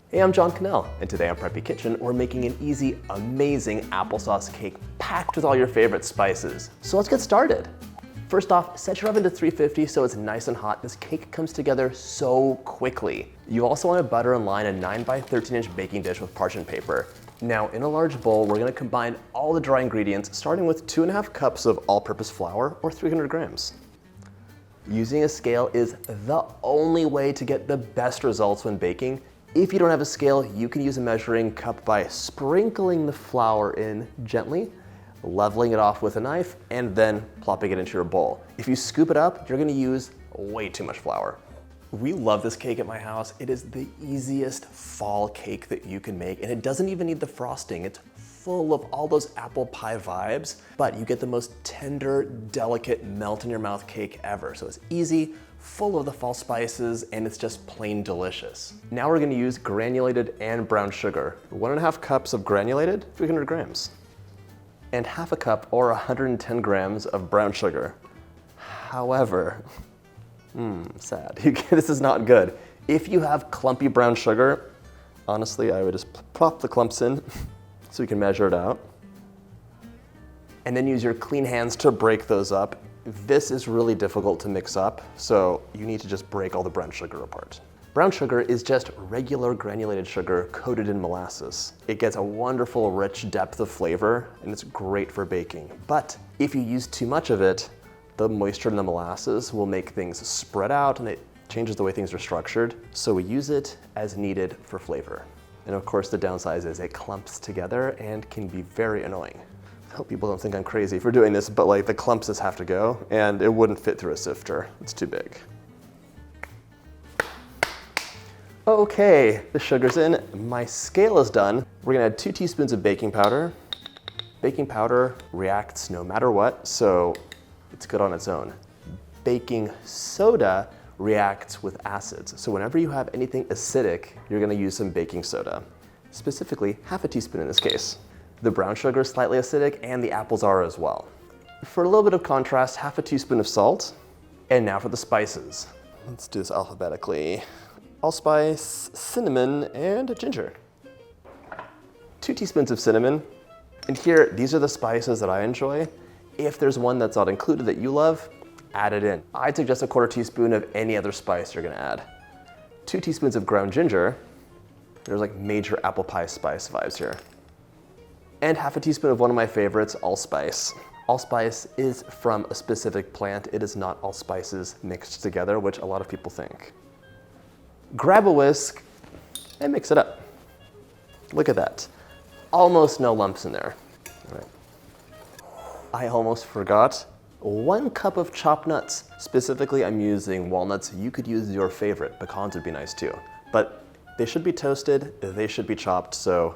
Hey, I'm John Cannell, and today on Preppy Kitchen, we're making an easy, amazing applesauce cake packed with all your favorite spices. So let's get started. First off, set your oven to 350 so it's nice and hot. This cake comes together so quickly. You also want to butter and line a 9 by 13 inch baking dish with parchment paper. Now, in a large bowl, we're going to combine all the dry ingredients, starting with 2.5 cups of all-purpose flour, or 300 grams. Using a scale is the only way to get the best results when baking. If you don't have a scale, you can use a measuring cup by sprinkling the flour in gently, leveling it off with a knife, and then plopping it into your bowl. If you scoop it up, you're gonna use way too much flour. We love this cake at my house. It is the easiest fall cake that you can make, and it doesn't even need the frosting. It's full of all those apple pie vibes, but you get the most tender, delicate, melt in your mouth cake ever. So it's easy, full of the fall spices, and it's just plain delicious. Now we're gonna use granulated and brown sugar. 1.5 cups of granulated, 300 grams. And 1/2 cup or 110 grams of brown sugar. However, sad, this is not good. If you have clumpy brown sugar, honestly, I would just plop the clumps in so you can measure it out. And then use your clean hands to break those up. This is really difficult to mix up, so you need to just break all the brown sugar apart. Brown sugar is just regular granulated sugar coated in molasses. It gets a wonderful, rich depth of flavor, and it's great for baking. But if you use too much of it, the moisture in the molasses will make things spread out, and it changes the way things are structured. So we use it as needed for flavor. And of course, the downside is it clumps together and can be very annoying. I hope people don't think I'm crazy for doing this, but like the clumps just have to go, and it wouldn't fit through a sifter. It's too big. Okay, the sugar's in, my scale is done. We're gonna add 2 teaspoons of baking powder. Baking powder reacts no matter what, so it's good on its own. Baking soda reacts with acids. So whenever you have anything acidic, you're gonna use some baking soda. Specifically, 1/2 teaspoon in this case. The brown sugar is slightly acidic, and the apples are as well. For a little bit of contrast, 1/2 teaspoon of salt. And now for the spices. Let's do this alphabetically. Allspice, cinnamon, and ginger. 2 teaspoons of cinnamon. And here, these are the spices that I enjoy. If there's one that's not included that you love, add it in. I'd suggest a 1/4 teaspoon of any other spice you're gonna add. 2 teaspoons of ground ginger. There's like major apple pie spice vibes here. And 1/2 teaspoon of one of my favorites, allspice. Allspice is from a specific plant. It is not all spices mixed together, which a lot of people think. Grab a whisk and mix it up. Look at that. Almost no lumps in there. All right. I almost forgot. 1 cup of chopped nuts. Specifically, I'm using walnuts. You could use your favorite. Pecans would be nice too. But they should be toasted, they should be chopped, so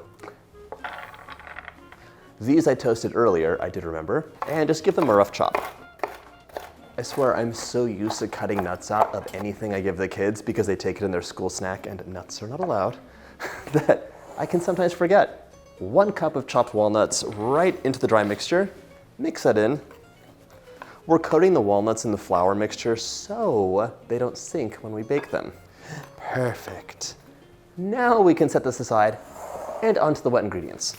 these I toasted earlier, I did remember, and just give them a rough chop. I swear I'm so used to cutting nuts out of anything I give the kids because they take it in their school snack and nuts are not allowed, that I can sometimes forget. 1 cup of chopped walnuts right into the dry mixture. Mix that in. We're coating the walnuts in the flour mixture so they don't sink when we bake them. Perfect. Now we can set this aside and onto the wet ingredients.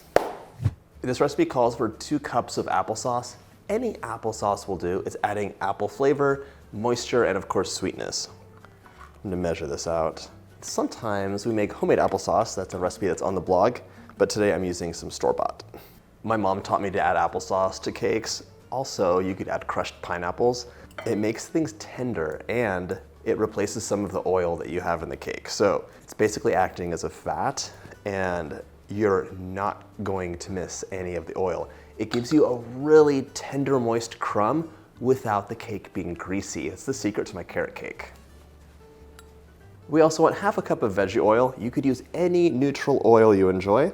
This recipe calls for 2 cups of applesauce. Any applesauce will do. It's adding apple flavor, moisture, and of course sweetness. I'm gonna measure this out. Sometimes we make homemade applesauce. That's a recipe that's on the blog, but today I'm using some store-bought. My mom taught me to add applesauce to cakes. Also, you could add crushed pineapples. It makes things tender and it replaces some of the oil that you have in the cake. So it's basically acting as a fat, and you're not going to miss any of the oil. It gives you a really tender, moist crumb without the cake being greasy. It's the secret to my carrot cake. We also want 1/2 cup of veggie oil. You could use any neutral oil you enjoy.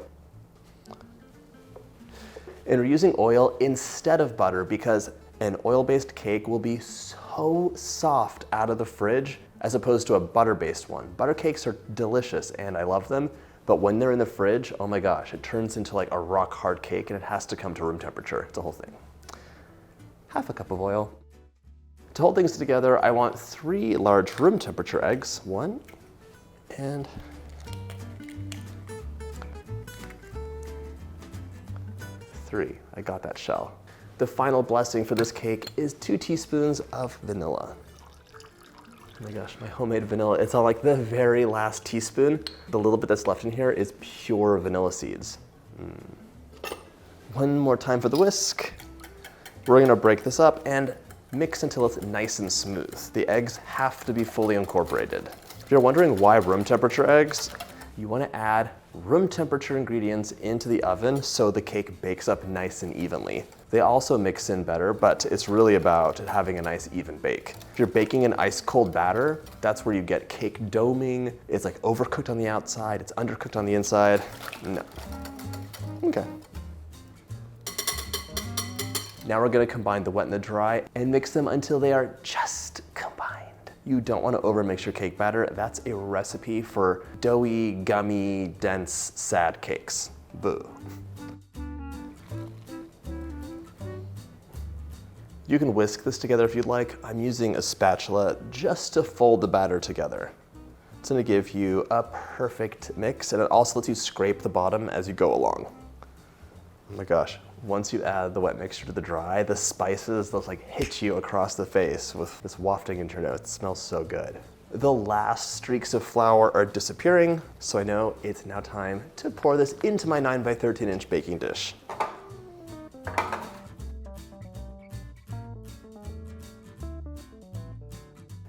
And we're using oil instead of butter because an oil-based cake will be so soft out of the fridge as opposed to a butter-based one. Butter cakes are delicious and I love them, but when they're in the fridge, oh my gosh, it turns into like a rock hard cake and it has to come to room temperature. It's a whole thing. 1/2 cup of oil. To hold things together, I want 3 large room temperature eggs. 1 and 3. I got that shell. The final blessing for this cake is 2 teaspoons of vanilla. Oh my gosh, my homemade vanilla. It's on like the very last teaspoon. The little bit that's left in here is pure vanilla seeds. One more time for the whisk. We're gonna break this up and mix until it's nice and smooth. The eggs have to be fully incorporated. If you're wondering why room temperature eggs, you wanna add room temperature ingredients into the oven so the cake bakes up nice and evenly. They also mix in better, but it's really about having a nice even bake. If you're baking an ice cold batter, that's where you get cake doming. It's like overcooked on the outside, it's undercooked on the inside. No. Okay. Now we're gonna combine the wet and the dry and mix them until they are just combined. You don't wanna overmix your cake batter. That's a recipe for doughy, gummy, dense, sad cakes. Boo. You can whisk this together if you'd like. I'm using a spatula just to fold the batter together. It's gonna give you a perfect mix, and it also lets you scrape the bottom as you go along. Oh my gosh, once you add the wet mixture to the dry, the spices, they'll like hit you across the face with this wafting into your nose. It smells so good. The last streaks of flour are disappearing, so I know it's now time to pour this into my 9 by 13 inch baking dish.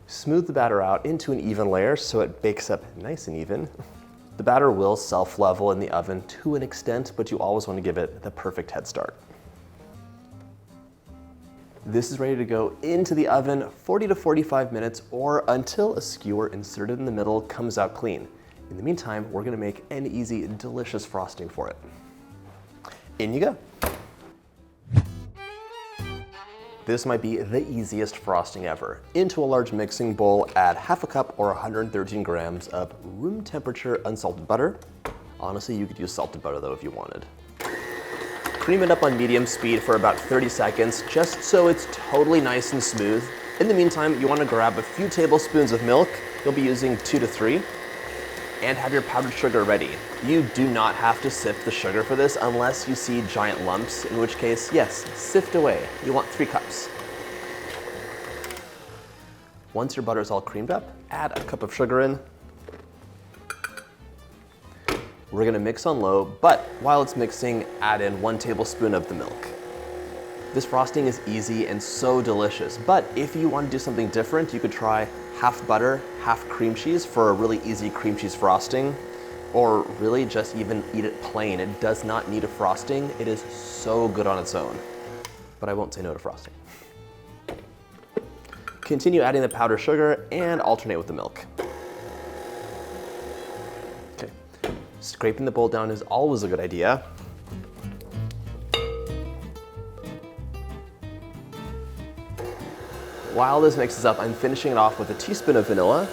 Smooth the batter out into an even layer so it bakes up nice and even. The batter will self-level in the oven to an extent, but you always want to give it the perfect head start. This is ready to go into the oven 40 to 45 minutes or until a skewer inserted in the middle comes out clean. In the meantime, we're gonna make an easy, delicious frosting for it. In you go. This might be the easiest frosting ever. Into a large mixing bowl, add half a cup or 113 grams of room temperature unsalted butter. Honestly, you could use salted butter though if you wanted. Cream it up on medium speed for about 30 seconds, just so it's totally nice and smooth. In the meantime, you want to grab a few tablespoons of milk. You'll be using 2 to 3. And have your powdered sugar ready. You do not have to sift the sugar for this unless you see giant lumps, in which case, yes, sift away. You want 3 cups. Once your butter is all creamed up, add a cup of sugar in. We're gonna mix on low, but while it's mixing, add in 1 tablespoon of the milk. This frosting is easy and so delicious, but if you want to do something different, you could try half butter, half cream cheese for a really easy cream cheese frosting, or really just even eat it plain. It does not need a frosting. It is so good on its own, but I won't say no to frosting. Continue adding the powdered sugar and alternate with the milk. Okay, scraping the bowl down is always a good idea. While this mixes up, I'm finishing it off with a teaspoon of vanilla.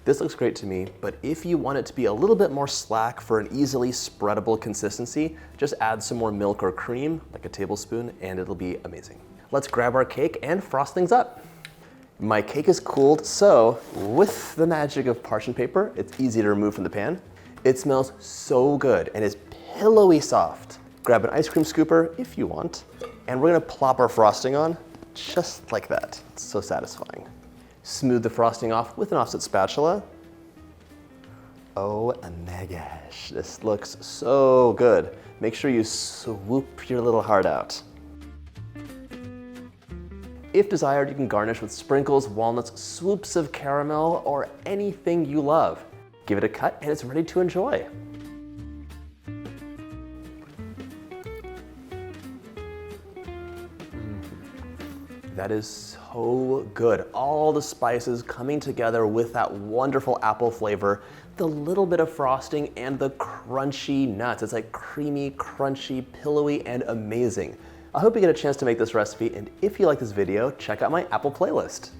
This looks great to me, but if you want it to be a little bit more slack for an easily spreadable consistency, just add some more milk or cream, like a tablespoon, and it'll be amazing. Let's grab our cake and frost things up. My cake is cooled, so with the magic of parchment paper, it's easy to remove from the pan. It smells so good and is pillowy soft. Grab an ice cream scooper if you want, and we're gonna plop our frosting on just like that. It's so satisfying. Smooth the frosting off with an offset spatula. Oh my gosh, this looks so good. Make sure you swoop your little heart out. If desired, you can garnish with sprinkles, walnuts, swoops of caramel, or anything you love. Give it a cut and it's ready to enjoy. That is so good. All the spices coming together with that wonderful apple flavor, the little bit of frosting, and the crunchy nuts. It's like creamy, crunchy, pillowy, and amazing. I hope you get a chance to make this recipe, and if you like this video, check out my Apple playlist.